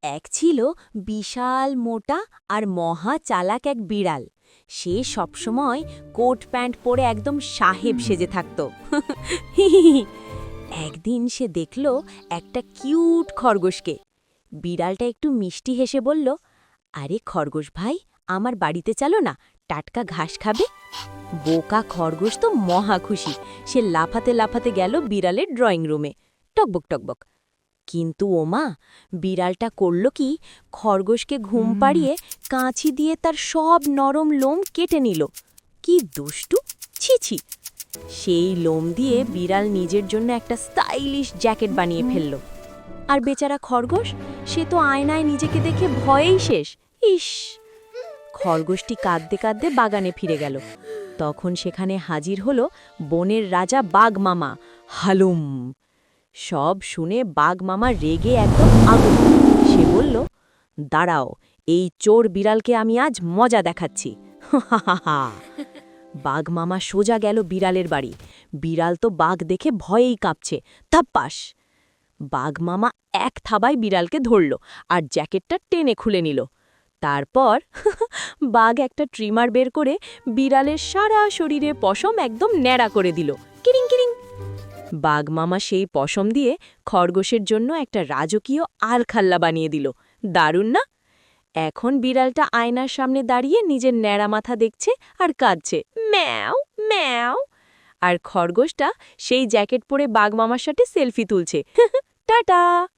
এক ছিল বিশাল মোটা আর মহা চালাক এক বিড়াল। সে সবসময় কোট প্যান্ট পরে একদম সাহেব সেজে থাকত। একদিন সে দেখল একটা কিউট খরগোশকে। বিড়ালটা একটু মিষ্টি হেসে বলল, আরে খরগোশ ভাই, আমার বাড়িতে চলো না, টাটকা ঘাস খাবে। বোকা খরগোশ তো মহা খুশি। সে লাফাতে লাফাতে গেল বিড়ালের ড্রয়িং রুমে। টকবক টকবক। কিন্তু ওমা, বিড়ালটা করল কি, খরগোশকে ঘুম পাড়িয়ে কাঁচি দিয়ে তার সব নরম লোম কেটে নিল। কি দুষ্টু! ছি ছি! সেই লোম দিয়ে বিড়াল নিজের জন্য একটা স্টাইলিশ জ্যাকেট বানিয়ে ফেলল। আর বেচারা খরগোশ, সে তো আয়নায় নিজেকে দেখে ভয়েই শেষ। ইস! খরগোশটি কাঁদতে কাঁদতে বাগানে ফিরে গেল। তখন সেখানে হাজির হলো বনের রাজা বাঘ মামা। হালুম! সব শুনে বাঘ মামা রেগে একদম আগুন। সে বলল, দাঁড়াও, এই চোর বিড়ালকে আমি আজ মজা দেখাচ্ছি। বাঘ মামা সোজা গেল বিড়ালের বাড়ি। বিড়াল তো বাঘ দেখে ভয়েই কাঁপছে। থাপ্পাস! বাঘ মামা এক থাবায় বিড়ালকে ধরল আর জ্যাকেটটা টেনে খুলে নিল। তারপর বাঘ একটা ট্রিমার বের করে বিড়ালের সারা শরীরে পশম একদম ন্যাড়া করে দিল। কিরিং কিরিং! বাঘ মামা সেই পশম দিয়ে খরগোশের জন্য একটা রাজকীয় আলখাল্লা বানিয়ে দিল। দারুণ না? এখন বিড়ালটা আয়নার সামনে দাঁড়িয়ে নিজের ন্যাড়া মাথা দেখছে আর কাঁদছে, ম্যাও ম্যাও। আর খরগোশটা সেই জ্যাকেট পরে বাঘ মামার সাথে সেলফি তুলছে। টাটা!